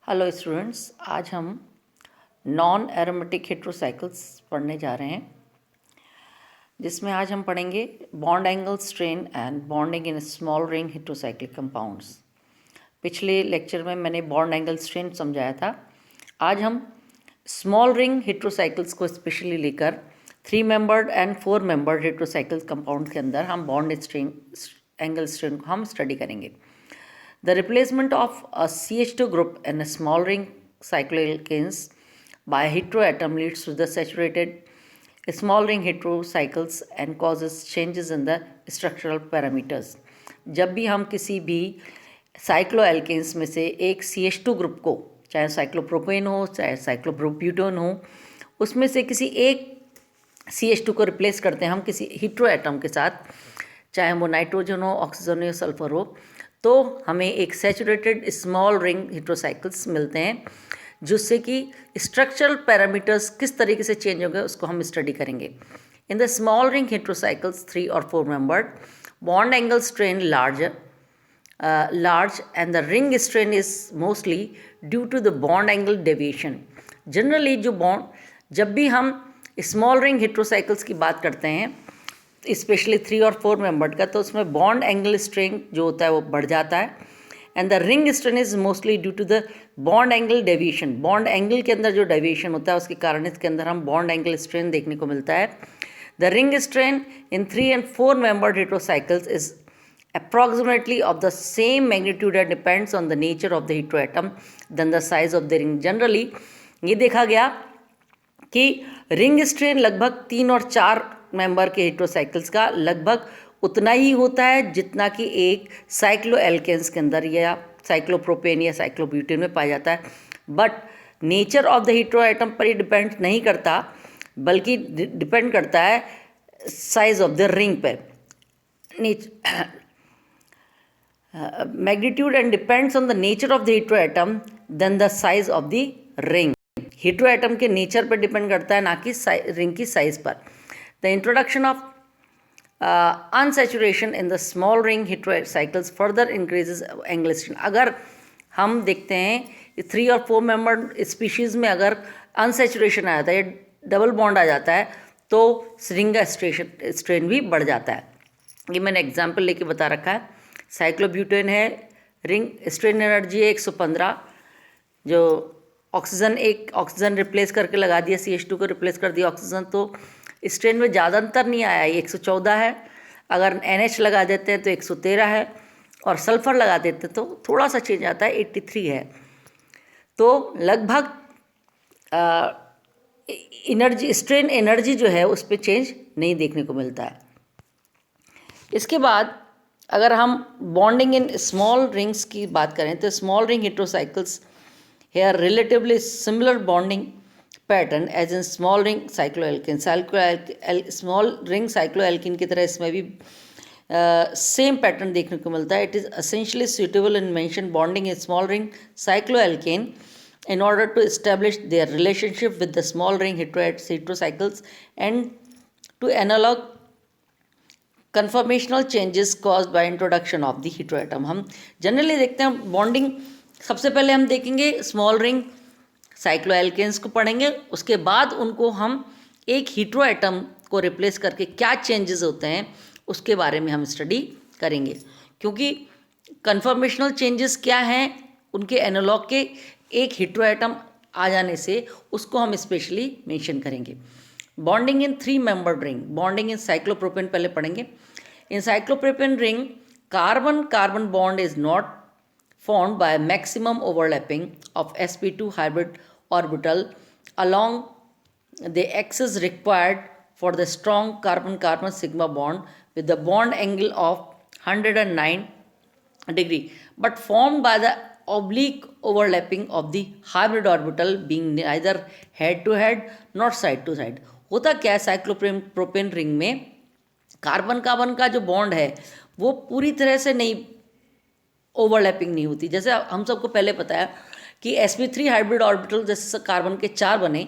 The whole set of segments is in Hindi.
हेलो स्टूडेंट्स, आज हम नॉन एरोमेटिक हेट्रोसाइकिल्स पढ़ने जा रहे हैं, जिसमें आज हम पढ़ेंगे bond angle strain and bonding in small ring heterocyclic compounds. पिछले लेक्चर में मैंने बॉन्ड एंगल स्ट्रेन समझाया था। आज हम स्मॉल रिंग हेट्रोसाइकिल्स को स्पेशली लेकर 3 membered and 4 membered heterocycle compound के अंदर हम बॉन्ड स्ट्रेन एंगल स्ट्रेन को हम स्टडी करेंगे। The replacement of a CH2 group in a small ring cycloalkanes by a heteroatom leads to the saturated small ring heterocycles and causes changes in the structural parameters. जब भी हम किसी भी साइक्लोएल्केन्स में से एक CH2 ग्रुप को, चाहे साइक्लोप्रोपेन हो चाहे साइक्लोप्रोब्यूटेन हो, उसमें से किसी एक CH2 को रिप्लेस करते हैं हम किसी हेटेरोएटम के साथ, चाहे वो नाइट्रोजन हो, ऑक्सीजन हो, सल्फर हो, तो हमें एक सैचुरेटेड स्मॉल रिंग हेट्रोसाइकिल्स मिलते हैं, जिससे कि स्ट्रक्चरल पैरामीटर्स किस तरीके से चेंज होंगे उसको हम स्टडी करेंगे। इन द स्मॉल रिंग हेट्रोसाइकिल्स 3 और 4 membered bond angle strain large and the ring strain is mostly due to the bond angle deviation. Generally जब भी हम स्मॉल रिंग हेट्रोसाइकिल्स की बात करते हैं, स्पेशली 3 और 4 मेंबर्ड का, तो उसमें बॉन्ड एंगल स्ट्रेन जो होता है वो बढ़ जाता है। And the ring strain is mostly due to the bond angle deviation. Bond angle के अंदर जो डेविएशन होता है उसके कारण इसके अंदर हम बॉन्ड एंगल स्ट्रेन देखने को मिलता है। The ring strain in 3 and 4 membered heterocycles is approximately of the same magnitude and depends on the nature of the heteroatom than the size of the ring. Generally ये देखा गया कि रिंग स्ट्रेन लगभग 3 और 4 मेंबर के हेट्रोसाइकिल्स का लगभग उतना ही होता है जितना कि एक साइक्लोएल्केन्स के अंदर या साइक्लोप्रोपेन या साइक्लोब्यूटेन में पाया जाता है। But nature of the heteroatom पर ही डिपेंड नहीं करता, बल्कि डिपेंड करता है साइज ऑफ द रिंग पर। Magnitude and depends on the nature of the heteroatom then the size of the ring. Heteroatom के नेचर पर डिपेंड करता है, ना कि रिंग की साइज पर। The introduction of unsaturation in the small ring heterocycles further increases angle strain. अगर हम देखते हैं 3 और 4 मेंबर स्पीशीज़ में अगर अनसेचुरेशन आ जाता है, डबल बॉन्ड आ जाता है, तो रिंग का स्ट्रेन भी बढ़ जाता है। ये मैंने एग्जांपल लेके बता रखा है। साइक्लोब्यूटेन है, रिंग स्ट्रेन एनर्जी है 115, जो ऑक्सीजन रिप्लेस करके लगा दिया, CH2 को रिप्लेस कर दिया ऑक्सीजन, तो स्ट्रेन में ज़्यादा अंतर नहीं आया, 114 है। अगर NH लगा देते हैं तो 113 है, और सल्फ़र लगा देते हैं तो थोड़ा सा चेंज आता है, 83 है। तो लगभग स्ट्रेन एनर्जी जो है उस पर चेंज नहीं देखने को मिलता है। इसके बाद अगर हम बॉन्डिंग इन स्मॉल रिंग्स की बात करें तो small ring heterocycles here relatively similar bonding pattern as in small ring cycloalkane. Small ring cycloalkane की तरह इसमें भी सेम पैटर्न देखने को मिलता है। It is essentially suitable in mention bonding in small ring cycloalkane in order to establish their relationship with the small ring heterocycles and to analog conformational changes caused by introduction of the heteroatom. हम जनरली देखते हैं बॉन्डिंग, सबसे पहले हम देखेंगे स्मॉल रिंग साइक्लोएल्केन्स को पढ़ेंगे, उसके बाद उनको हम एक हेटेरोएटम को रिप्लेस करके क्या चेंजेस होते हैं उसके बारे में हम स्टडी करेंगे। क्योंकि कन्फर्मेशनल चेंजेस क्या हैं, उनके एनालॉग के एक हेटेरोएटम आ जाने से उसको हम स्पेशली मेंशन करेंगे। Bonding in 3 membered ring, bonding in cyclopropane पहले पढ़ेंगे। In cyclopropane ring carbon carbon bond is not formed by maximum overlapping of sp2 hybrid orbital along the axis required for the strong carbon-carbon sigma bond with the bond angle of 109 degree, but formed by the oblique overlapping of the hybrid orbital being neither head to head nor side to side. होता क्या है, साइक्लोप्रोपेन रिंग में कार्बन कार्बन का जो बॉन्ड है वो पूरी तरह से नहीं ओवरलैपिंग नहीं होती। जैसे हम सबको पहले पता है कि sp3 हाइब्रिड ऑर्बिटल जैसे कार्बन के 4 बने,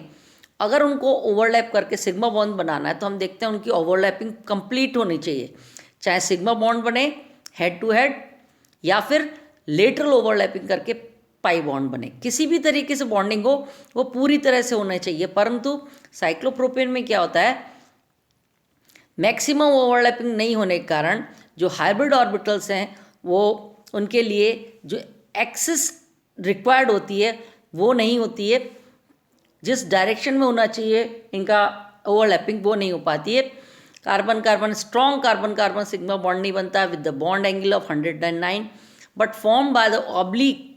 अगर उनको ओवरलैप करके सिग्मा बॉन्ड बनाना है तो हम देखते हैं उनकी ओवरलैपिंग कंप्लीट होनी चाहिए, चाहे सिग्मा बॉन्ड बने हेड टू हेड या फिर लेटरल ओवरलैपिंग करके पाई बॉन्ड बने। किसी भी तरीके से बॉन्डिंग हो वो पूरी तरह से होना चाहिए, परंतु साइक्लोप्रोपेन में क्या होता है, मैक्सिमम ओवरलैपिंग नहीं होने के कारण जो हाइब्रिड ऑर्बिटल्स हैं वो उनके लिए जो एक्सिस रिक्वायर्ड होती है वो नहीं होती है, जिस डायरेक्शन में होना चाहिए इनका ओवरलैपिंग वो नहीं हो पाती है। Carbon carbon strong carbon carbon sigma bond नहीं बनता with the bond angle of 109 but form by the oblique.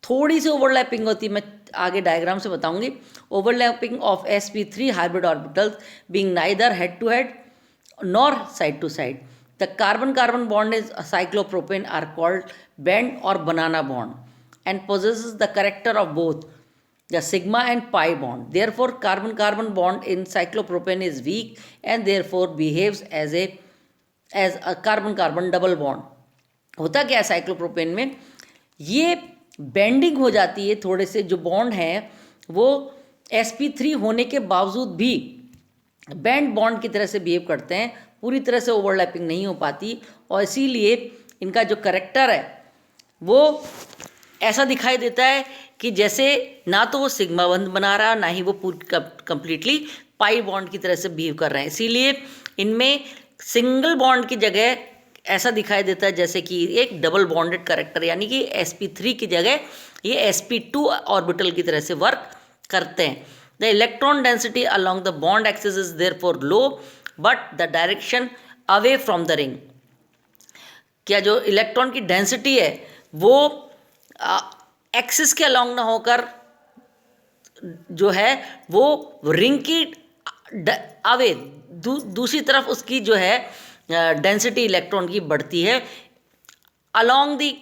थोड़ी सी ओवरलैपिंग होती है, मैं आगे डायग्राम से बताऊंगी। Overlapping of sp3 hybrid orbitals being neither head to head nor side to side. The carbon-carbon bond is cyclopropane are called band or banana bond and possesses the character of both the sigma and pi bond. Therefore, carbon-carbon bond in cyclopropane is weak and therefore behaves as a carbon-carbon double bond. होता क्या है साइक्लोप्रोपेन में, ये बेंडिंग हो जाती है, थोड़े से जो बॉन्ड हैं वो sp3 होने के बावजूद भी बैंड बॉन्ड की तरह से बिहेव करते हैं, पूरी तरह से ओवरलैपिंग नहीं हो पाती और इसीलिए इनका जो करेक्टर है वो ऐसा दिखाई देता है कि जैसे ना तो वो सिग्मा बंध बना रहा ना ही वो पूरी कंप्लीटली पाई बॉन्ड की तरह से बिहेव कर रहे हैं। इसीलिए इनमें सिंगल बॉन्ड की जगह ऐसा दिखाई देता है जैसे कि एक डबल बॉन्डेड करेक्टर, यानी कि sp3 की जगह ये sp2 ऑर्बिटल की तरह से वर्क करते हैं। The electron density along the bond axis is therefore low, but the direction away from the ring. क्या जो इलेक्ट्रॉन की डेंसिटी है वो एक्सिस के अलॉन्ग ना होकर जो है वो रिंग की अवे दूसरी तरफ उसकी जो है डेंसिटी इलेक्ट्रॉन की बढ़ती है, अलॉन्ग द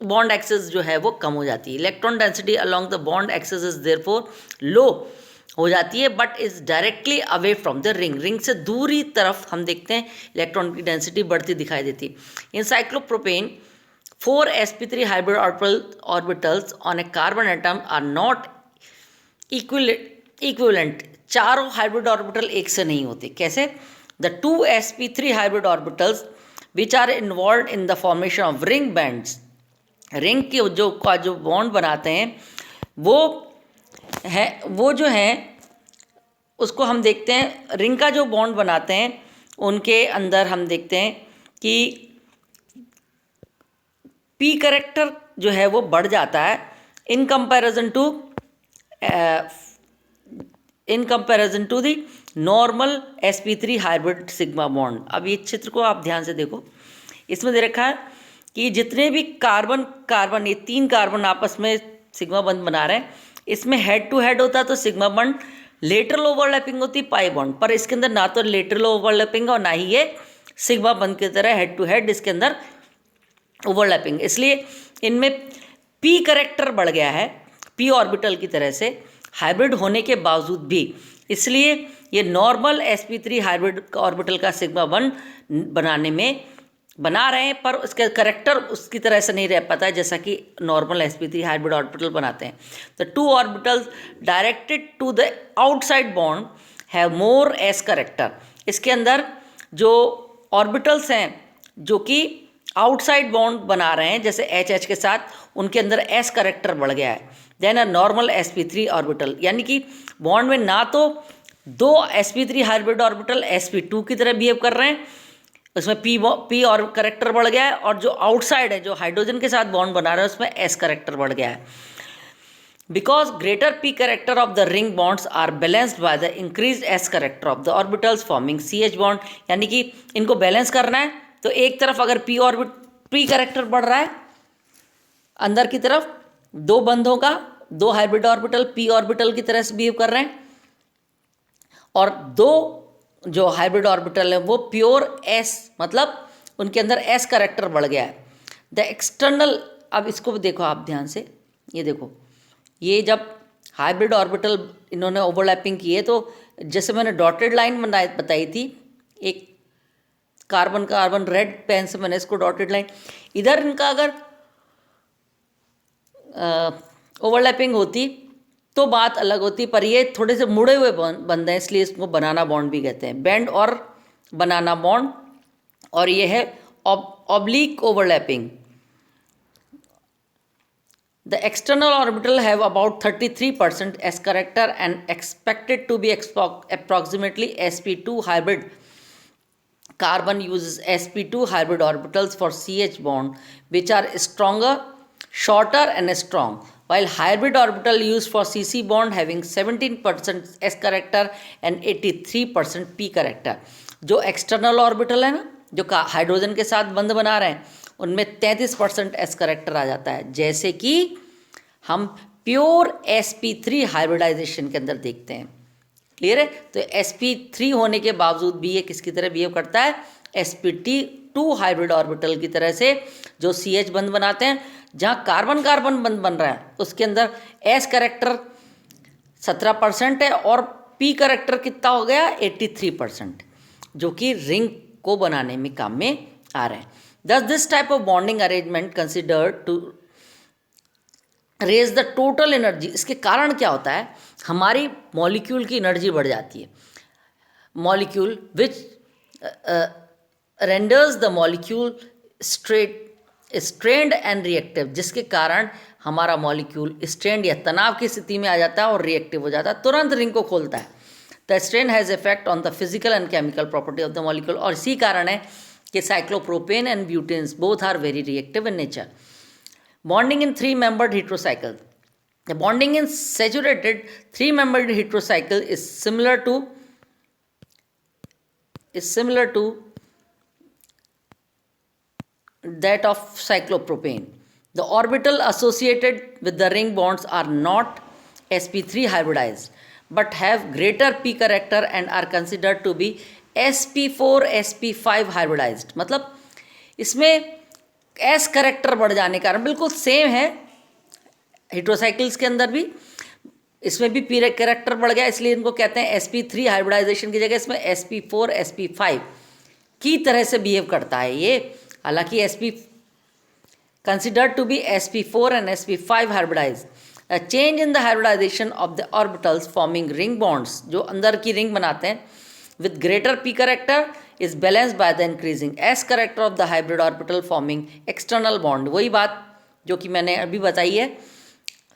बॉन्ड एक्सिस जो है वो कम हो जाती है। Electron density along the bond axis is therefore low हो जाती है but is directly away from the ring. Ring से दूरी तरफ हम देखते हैं इलेक्ट्रॉन की डेंसिटी बढ़ती दिखाई देती है। In cyclopropane 4 sp3 hybrid orbitals on a carbon atom are not equivalent. चारों हाइब्रिड ऑर्बिटल एक से नहीं होते। कैसे? The 2 sp3 hybrid orbitals which are involved in the formation of ring bonds, ring के जो बॉन्ड बनाते हैं वो जो है उसको हम देखते हैं, रिंग का जो बॉन्ड बनाते हैं उनके अंदर हम देखते हैं कि पी करेक्टर जो है वो बढ़ जाता है in comparison to the normal sp3 hybrid sigma bond. अब ये चित्र को आप ध्यान से देखो, इसमें दे रखा है कि जितने भी कार्बन ये 3 कार्बन आपस में सिग्मा बंध बना रहे हैं, इसमें हेड टू हेड होता है तो सिग्मा बंड, लेटरल ओवरलैपिंग होती पाई बॉन्ड, पर इसके अंदर ना तो लेटरल ओवरलैपिंग और ना ही ये सिग्मा बंध की तरह हेड टू हेड इसके अंदर ओवरलैपिंग। इसलिए इनमें पी करेक्टर बढ़ गया है पी ऑर्बिटल की तरह से हाइब्रिड होने के बावजूद भी, इसलिए ये नॉर्मल sp3 हाइब्रिड ऑर्बिटल का सिग्मा बंड बनाने में बना रहे हैं, पर उसके करेक्टर उसकी तरह से नहीं रह पाता है जैसा कि नॉर्मल sp3 हाइब्रिड ऑर्बिटल बनाते हैं। The 2 orbitals directed to the outside bond have more s character. इसके अंदर जो ऑर्बिटल्स हैं जो कि आउटसाइड बॉन्ड बना रहे हैं जैसे HH के साथ, उनके अंदर s करेक्टर बढ़ गया है then a normal sp3 orbital, यानी कि बॉन्ड में ना तो 2 sp3 हाइब्रिड ऑर्बिटल sp2 की तरह बिहेव कर रहे हैं, उसमें पी और करेक्टर बढ़ गया है, और जो आउटसाइड है जो हाइड्रोजन के साथ बॉन्ड बना रहा है उसमें s करेक्टर बढ़ गया है। Because greater p character of the ring bonds are balanced by the increase s character of the orbitals forming CH bond, यानी कि इनको बैलेंस करना है तो एक तरफ अगर p करेक्टर बढ़ रहा है अंदर की तरफ 2 बंधों का 2 हाइब्रिड ऑर्बिटल p ऑर्बिटल की तरह से बिहेव कर रहे हैं, और 2 जो हाइब्रिड ऑर्बिटल है वो प्योर s, मतलब उनके अंदर s करेक्टर बढ़ गया है। द एक्सटर्नल, अब इसको देखो आप ध्यान से, ये देखो, ये जब हाइब्रिड ऑर्बिटल इन्होंने ओवरलैपिंग की है तो जैसे मैंने डॉटेड लाइन बताई थी, एक कार्बन रेड पेन से मैंने इसको डॉटेड लाइन, इधर इनका अगर ओवरलैपिंग होती तो बात अलग होती, पर ये थोड़े से मुड़े हुए बंद हैं इसलिए इसको बनाना बॉन्ड भी कहते हैं, बैंड और बनाना बॉन्ड। और ये है oblique overlapping. The external orbital have about 33% s character and expected to be approximately sp2 hybrid. Carbon uses sp2 hybrid orbitals for CH bond, which are stronger, shorter and strong, while hybrid orbital used for CC bond having 17% s character and 83% p character. जो एक्सटर्नल ऑर्बिटल है ना, जो हाइड्रोजन के साथ बंध बना रहे हैं, उनमें 33% एस करेक्टर आ जाता है, जैसे कि हम प्योर sp3 हाइब्रिडाइजेशन के अंदर देखते हैं। क्लियर है? तो sp3 होने के बावजूद भी ये किसकी तरह बिहेव करता है? sp2 हाइब्रिड ऑर्बिटल की तरह से, जो CH बंध बनाते हैं। जहाँ कार्बन कार्बन बंध बन रहा है उसके अंदर s करेक्टर 17% है और p करेक्टर कितना हो गया? 83%, जो कि रिंग को बनाने में काम में आ रहे हैं। Thus this type of bonding arrangement considered to raise the total energy। इसके कारण क्या होता है? हमारी मॉलिक्यूल की एनर्जी बढ़ जाती है। Molecule which renders the molecule strained and reactive, जिसके कारण हमारा मॉलिक्यूल स्ट्रेन्ड या तनाव की स्थिति में आ जाता है और रिएक्टिव हो जाता है, तुरंत रिंग को खोलता है। The strain has effect on the physical and chemical property of the molecule. और इसी कारण है कि cyclopropane and butanes both are very reactive in nature. Bonding in 3-membered heterocycle। The bonding in saturated 3-membered heterocycle is similar to that of cyclopropane. The orbital associated with the ring bonds are not sp3 hybridized, but have greater p character and are considered to be sp4 sp5 hybridized। मतलब इसमें s करेक्टर बढ़ जाने के कारण, बिल्कुल सेम है हेट्रोसाइकिल्स के अंदर भी, इसमें भी p करेक्टर बढ़ गया, इसलिए इनको कहते हैं sp3 हाइब्रिडाइजेशन की जगह इसमें sp4 sp5 की तरह से बिहेव करता है ये। हालांकि sp considered to be sp4 and sp5 hybridized। A change in the hybridization of the orbitals forming ring bonds, जो अंदर की रिंग बनाते हैं, with greater p character is balanced by the increasing s character of the hybrid orbital forming external bond। वही बात जो कि मैंने अभी बताई है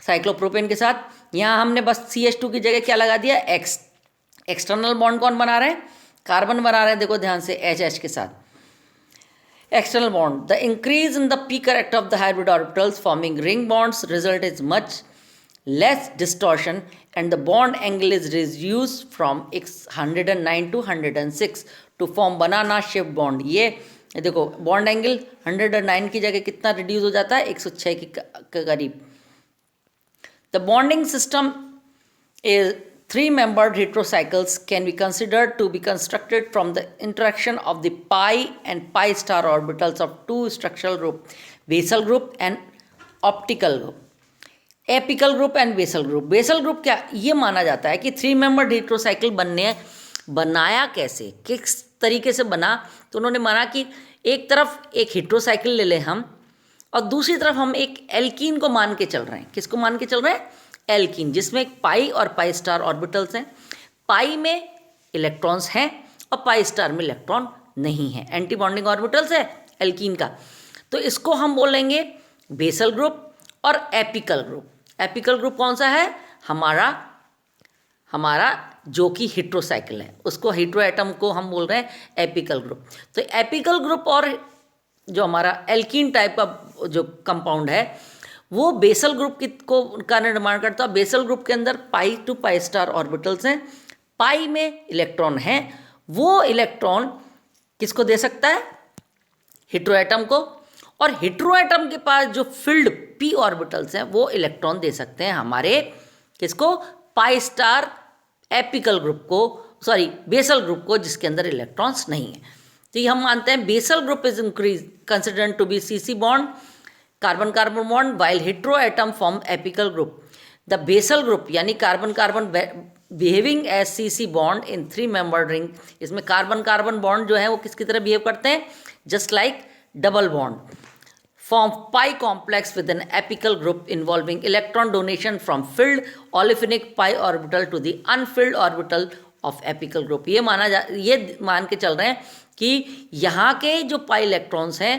साइक्लोप्रोपेन के साथ। यहाँ हमने बस CH2 की जगह क्या लगा दिया? x। एक्सटर्नल बॉन्ड कौन बना रहे हैं? कार्बन बना रहे हैं, देखो ध्यान से, HH के साथ external bond। The increase in the p character of the hybrid orbitals forming ring bonds result is much less distortion and the bond angle is reduced from 109 to 106 to form banana shaped bond। ये देखो बॉन्ड एंगल 109 की जगह कितना रिड्यूस हो जाता है? 106 के करीब। The bonding system is 3-membered heterocycles can be considered to be constructed from the interaction of the pi and pi star orbitals of two structural group, basal group and optical group, apical group and basal group। basal group क्या ये माना जाता है कि 3-membered heterocycle बनाया कैसे, किस तरीके से बना? तो उन्होंने माना कि एक तरफ एक हेट्रोसाइकिल ले लें हम और दूसरी तरफ हम एक एल्कीन को मान के चल रहे हैं। किसको मान के चल रहे हैं? एल्कीन, जिसमें एक पाई और पाई स्टार ऑर्बिटल्स हैं। पाई में इलेक्ट्रॉन्स हैं और पाई स्टार में इलेक्ट्रॉन नहीं है, एंटी बॉन्डिंग ऑर्बिटल्स है एल्कीन का। तो इसको हम बोलेंगे बेसल ग्रुप और एपिकल ग्रुप। एपिकल ग्रुप कौन सा है? हमारा जो कि हेट्रोसाइकिल है, उसको हेट्रो एटम को हम बोल रहे हैं एपिकल ग्रुप। तो एपिकल ग्रुप और जो हमारा एल्कीन टाइप का जो कंपाउंड है वो बेसल ग्रुप का निर्माण करता है। बेसल ग्रुप के अंदर पाई टू पाई स्टार ऑर्बिटल्स हैं, पाई में इलेक्ट्रॉन हैं। वो इलेक्ट्रॉन किसको दे सकता है? हेट्रो एटम को। और हेट्रो एटम के पास जो फिल्ड पी ऑर्बिटल्स हैं वो इलेक्ट्रॉन दे सकते हैं हमारे किसको? पाई स्टार एपिकल ग्रुप को, सॉरी बेसल ग्रुप को, जिसके अंदर इलेक्ट्रॉन्स नहीं है। तो ये हम मानते हैं basal group is increase considered to be CC bond, carbon carbon bond, while hetero atom form apical group. The basal group यानी carbon carbon behaving as CC bond in 3-membered ring, इसमें कार्बन कार्बन बॉन्ड जो है वो किसकी तरह बिहेव करते हैं? Just like double bond. Form pi complex with an apical group involving electron donation from filled olefinic pi orbital to the unfilled orbital of apical group। ये मान के चल रहे हैं कि यहाँ के जो पाई इलेक्ट्रॉन्स हैं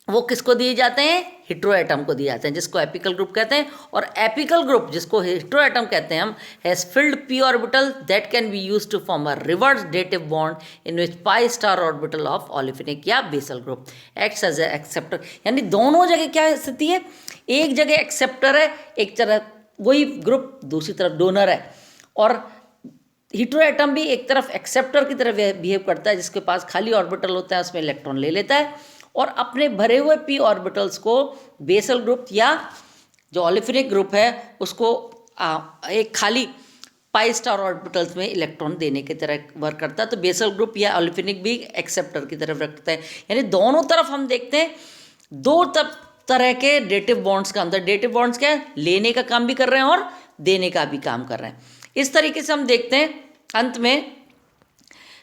वो किसको दिए जाते हैं? हेटेरो एटम को दिए जाते हैं, जिसको एपिकल ग्रुप कहते हैं। और एपिकल ग्रुप जिसको हेटेरो एटम कहते हैं हम, has filled p orbital that can be used to form a reverse dative bond in which pi star orbital of olefinic या basal group acts as a acceptor. यानी दोनों जगह क्या स्थिति है, एक जगह एक्सेप्टर है, एक तरफ वही ग्रुप दूसरी तरफ डोनर है। और हेटेरो एटम भी एक तरफ एक्सेप्टर की तरह बिहेव करता है, जिसके पास खाली ऑर्बिटल होता है उसमें इलेक्ट्रॉन ले लेता है, और अपने भरे हुए p ऑर्बिटल्स को बेसल ग्रुप या जो ओलेफिनिक ग्रुप है उसको एक खाली पाई स्टार ऑर्बिटल्स में इलेक्ट्रॉन देने की तरह वर्क करता है। तो बेसल ग्रुप या ओलेफिनिक भी एक्सेप्टर की तरफ रखता है। यानी दोनों तरफ हम देखते हैं दो तरह के डेटिव बॉन्ड्स का अंदर। डेटिव बॉन्ड्स क्या है, लेने का काम भी कर रहे हैं और देने का भी काम कर रहे हैं। इस तरीके से हम देखते हैं अंत में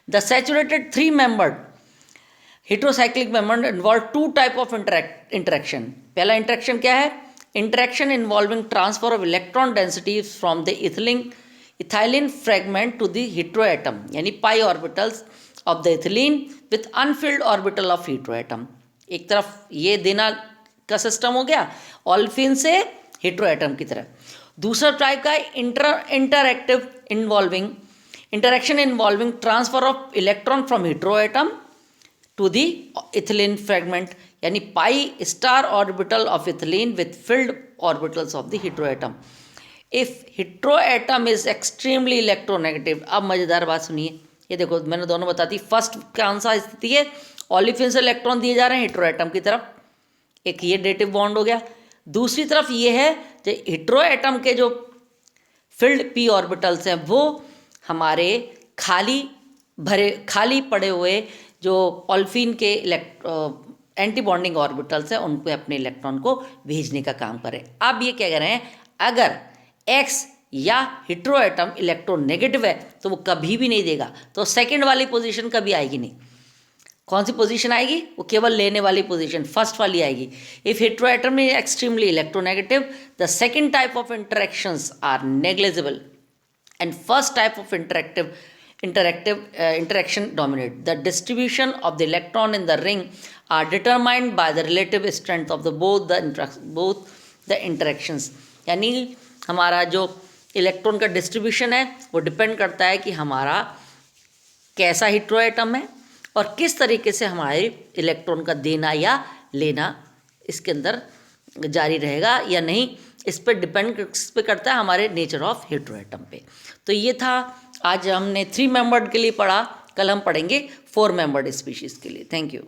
the saturated 3 membered heterocyclic member involve 2 type of interaction. पहला इंटरेक्शन क्या है, interaction involving transfer of electron density from the ethylene fragment to the hetero atom, यानी pi orbitals of the ethylene with unfilled orbital of hetero atom. एक तरफ ये देना का सिस्टम हो गया ओलेफिन से हेटेरो एटम की तरफ। दूसरा टाइप का interaction involving transfer of electron from hetero atom to the ethylene fragment, यानी pi star orbital of ethylene with filled orbitals of the hetero atom. If hetero atom is extremely electronegative. अब मजेदार बात सुनिए, ये देखो मैंने दोनों बता दी। फर्स्ट कौन सा स्थिति है, ओलेफिन से इलेक्ट्रॉन दिए जा रहे हैं हेटेरो एटम की तरफ, एक ये डेटिव बॉन्ड हो गया। दूसरी तरफ ये है जो हेटेरो एटम के जो फिल्ड p ऑर्बिटल्स हैं वो हमारे खाली पड़े हुए जो ओलेफिन के एंटी बॉन्डिंग ऑर्बिटल्स हैं उनको अपने इलेक्ट्रॉन को भेजने का काम करें। अब ये क्या कह रहे हैं, अगर x या हेटेरो एटम इलेक्ट्रॉन नेगेटिव है तो वो कभी भी नहीं देगा, तो सेकंड वाली पोजीशन कभी आएगी नहीं। कौन सी पोजीशन आएगी, वो केवल लेने वाली पोजीशन फर्स्ट वाली आएगी। If hetero atom is extremely electronegative the second type of interactions are negligible and first type of interaction dominate. The distribution of the electron in the ring are determined by the relative strength of both the interactions. यानी हमारा जो इलेक्ट्रॉन का डिस्ट्रीब्यूशन है वो डिपेंड करता है कि हमारा कैसा हेटेरो एटम है और किस तरीके से हमारे इलेक्ट्रॉन का देना या लेना इसके अंदर जारी रहेगा या नहीं। इस पर डिपेंड करता है हमारे नेचर ऑफ हेटेरो एटम पे। तो ये था, आज हमने 3 मेंबर्ड के लिए पढ़ा, कल हम पढ़ेंगे 4 मेंबर्ड स्पीशीज़ के लिए। Thank you.